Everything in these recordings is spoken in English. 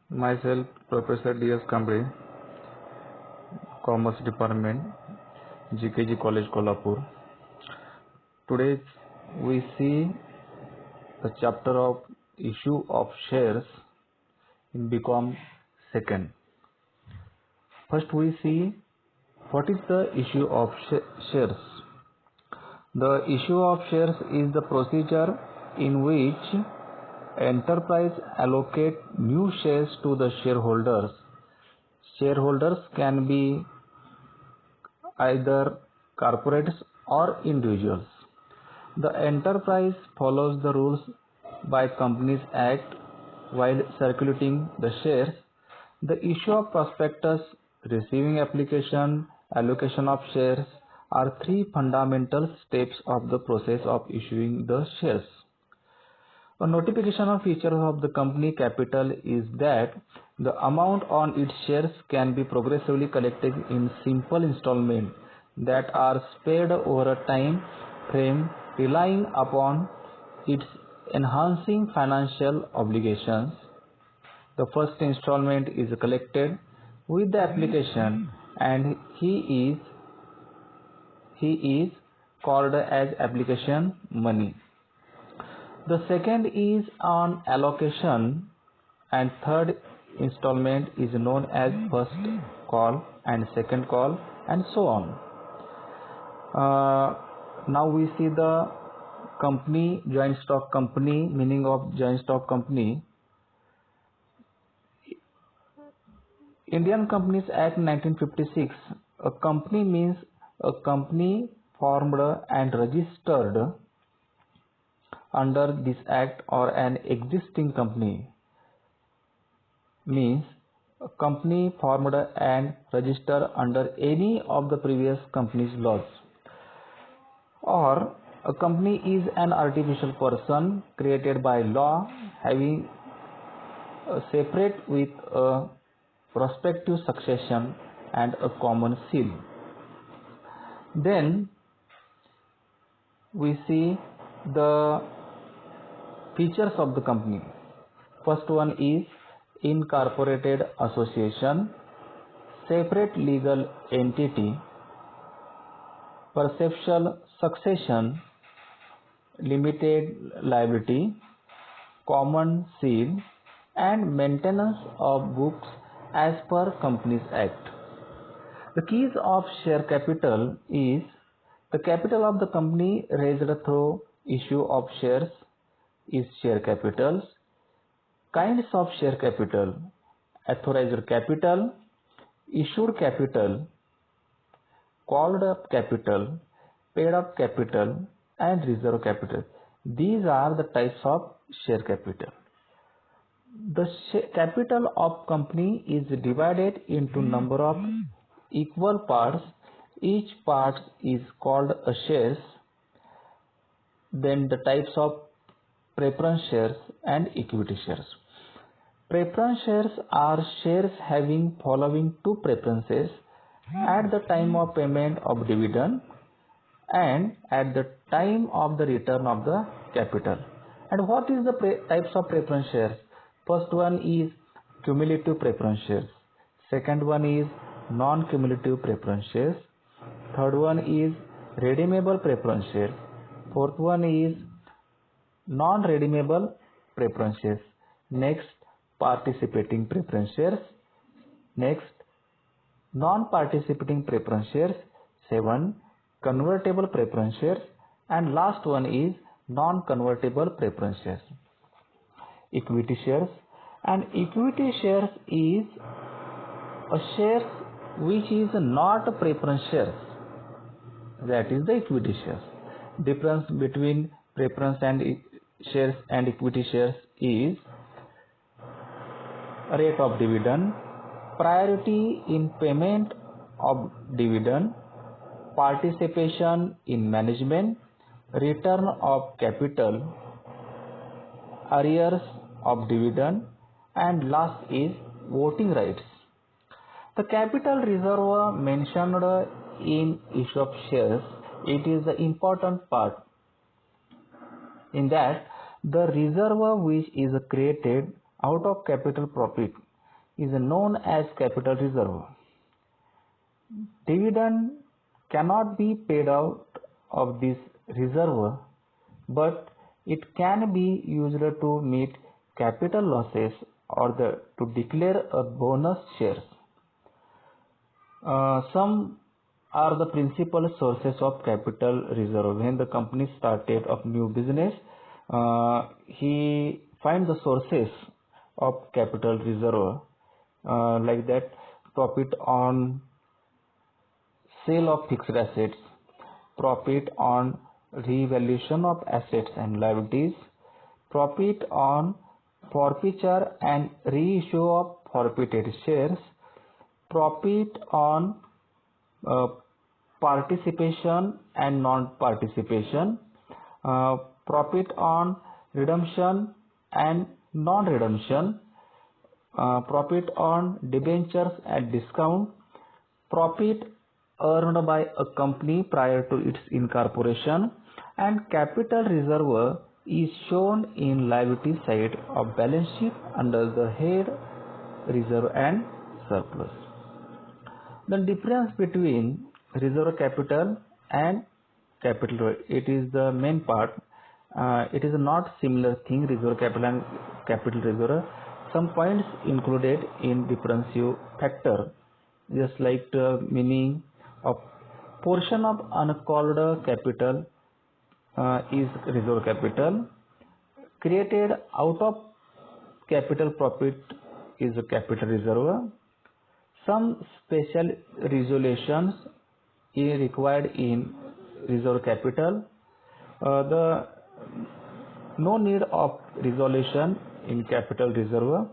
Myself, Professor D.S. Kambri, Commerce Department, GKG College, Kolhapur. Today we see the chapter of issue of shares in BCom second. First we see what is the issue of shares. The issue of shares is the procedure in which enterprise allocate new shares to the shareholders. Shareholders can be either corporates or individuals. The enterprise follows the rules by Companies Act while circulating the shares. The issue of prospectus, receiving application, allocation of shares are three fundamental steps of the process of issuing the shares. A notification of features of the company capital is that the amount on its shares can be progressively collected in simple installments that are spread over a time frame relying upon its enhancing financial obligations. The first installment is collected with the application and he is called as application money. The second is on allocation and third installment is known as first call and second call and so on. Now we see the company, joint stock company, meaning of joint stock company. Indian Companies Act 1956, a company means a company formed and registered under this act, or an existing company means a company formed and registered under any of the previous company's laws. Or a company is an artificial person created by law having a separate with a prospective succession and a common seal. Then we see the features of the company. First one is incorporated association, separate legal entity, perceptual succession, limited liability, common seal, and maintenance of books as per Companies Act. The keys of share capital is the capital of the company raised through issue of shares is share capital. Kinds of share capital: authorized capital, issued capital, called up capital, paid up capital, and reserve capital. These are the types of share capital. The capital of company is divided into number of equal parts. Each part is called a shares. Then the types of preference shares and equity shares. Preference shares are shares having following two preferences: at the time of payment of dividend and at the time of the return of the capital. And what is the types of preference shares? First one is cumulative preference shares. Second one is non-cumulative preference shares. Third one is redeemable preference shares. Fourth one is non-redeemable preference shares. Next, participating preference shares. Next, non-participating preference shares. 7, convertible preference shares. And last one is non-convertible preference shares. Equity shares. And equity shares is a share which is not a preference shares. That is the equity shares. Difference between preference and shares and equity shares is rate of dividend, priority in payment of dividend, participation in management, return of capital, arrears of dividend, and last is voting rights. The capital reserve mentioned in issue of shares, it is the important part. In that, the reserve which is created out of capital profit is known as capital reserve. Dividend cannot be paid out of this reserve, but it can be used to meet capital losses or to declare a bonus shares. Some are the principal sources of capital reserve. When the company started a new business, he find the sources of capital reserve, like that profit on sale of fixed assets, profit on revaluation of assets and liabilities, profit on forfeiture and reissue of forfeited shares, profit on participation and non-participation, profit on redemption and non-redemption, profit on debentures at discount, profit earned by a company prior to its incorporation, and capital reserve is shown in liability side of balance sheet under the head reserve and surplus. The difference between reserve capital and capital, it is the main part. It is not similar thing, reserve capital and capital reserve. Some points included in differentiating factor, just like the meaning of portion of uncalled capital is reserve capital. Created out of capital profit is a capital reserve. Some special resolutions is required in reserve capital. The no need of resolution in capital reserve.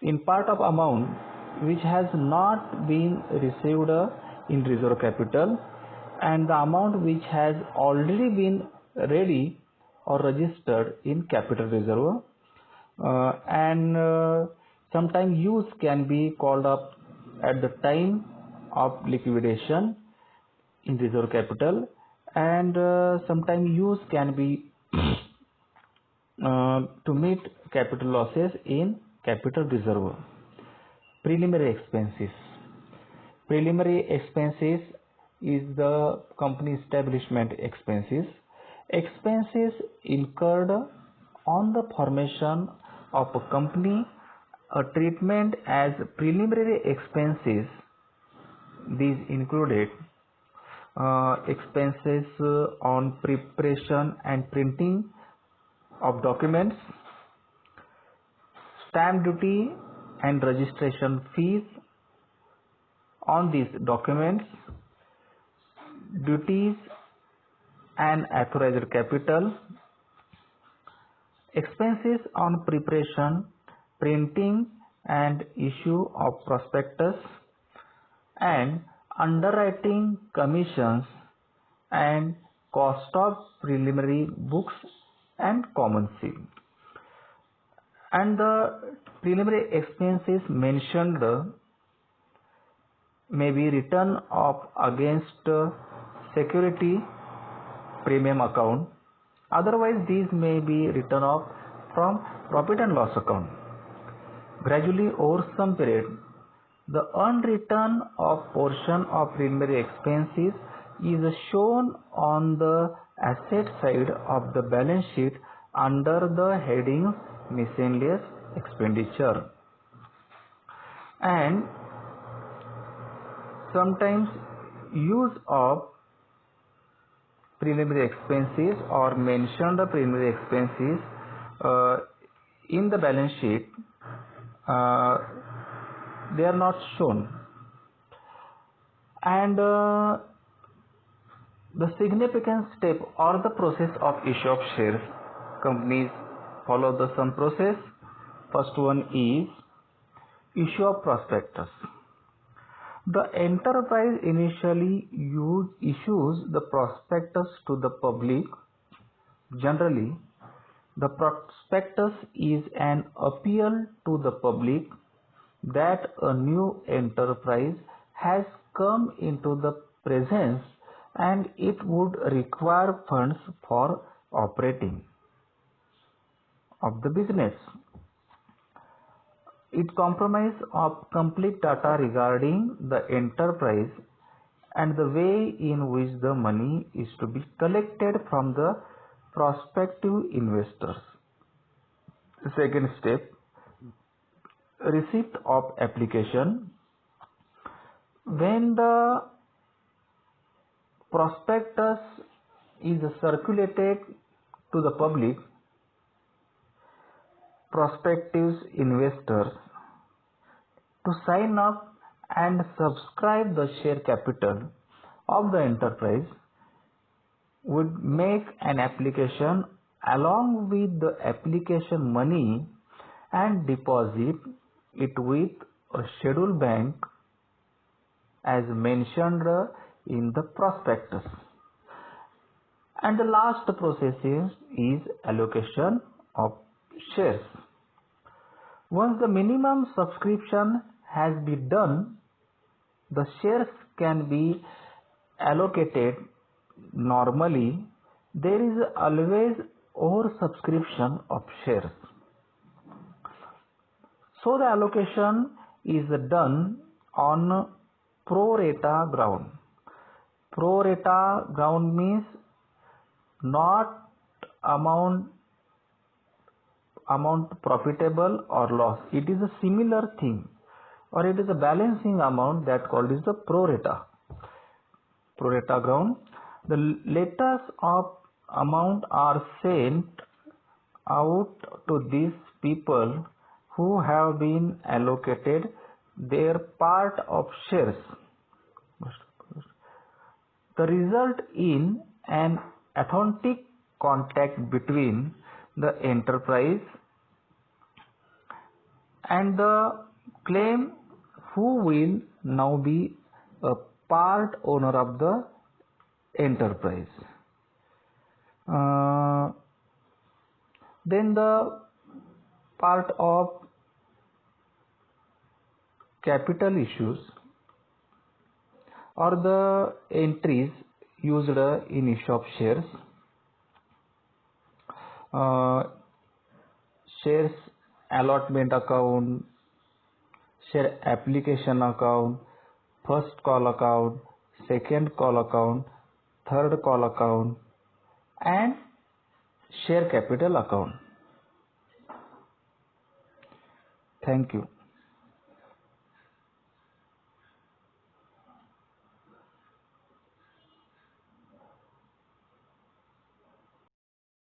In part of amount which has not been received in reserve capital, and the amount which has already been ready or registered in capital reserve, and sometimes use can be called up at the time of liquidation in reserve capital, and sometimes use can be to meet capital losses in capital reserve. Preliminary expenses. Preliminary expenses is the company establishment expenses. Expenses incurred on the formation of a company, a treatment as preliminary expenses. These included expenses on preparation and printing of documents, stamp duty and registration fees on these documents, duties and authorized capital, expenses on preparation, printing and issue of prospectus, and underwriting commissions and cost of preliminary books and common seal. And the preliminary expenses mentioned may be written off against security premium account. Otherwise, these may be written off from profit and loss account. Gradually, over some period, the unwritten off portion of preliminary expenses is shown on the asset side of the balance sheet under the heading miscellaneous expenditure. And sometimes use of preliminary expenses or mentioned preliminary expenses in the balance sheet, they are not shown. And the significant step or the process of issue of shares, companies follow the some process. First one is issue of prospectus. The enterprise initially issues the prospectus to the public. Generally, the prospectus is an appeal to the public that a new enterprise has come into the presence and it would require funds for operating. of the business. It comprises of complete data regarding the enterprise and the way in which the money is to be collected from the prospective investors. The second step, receipt of application. When the prospectus is circulated to the public, prospective investors to sign up and subscribe the share capital of the enterprise would make an application along with the application money and deposit it with a scheduled bank as mentioned in the prospectus. And the last process is allocation of shares. Once the minimum subscription has been done, the shares can be allocated. Normally, there is always oversubscription of shares. So the allocation is done on pro rata ground. Pro rata ground means not amount profitable or loss. It is a similar thing, or it is a balancing amount that called is the pro rata ground. The letters of amount are sent out to these people who have been allocated their part of shares. The result in an authentic contact between the enterprise and the claim who will now be a part owner of the enterprise. Then the part of capital issues or the entries used in ESOP shares. Shares allotment account, share application account, first call account, second call account, third call account, and share capital account. Thank you.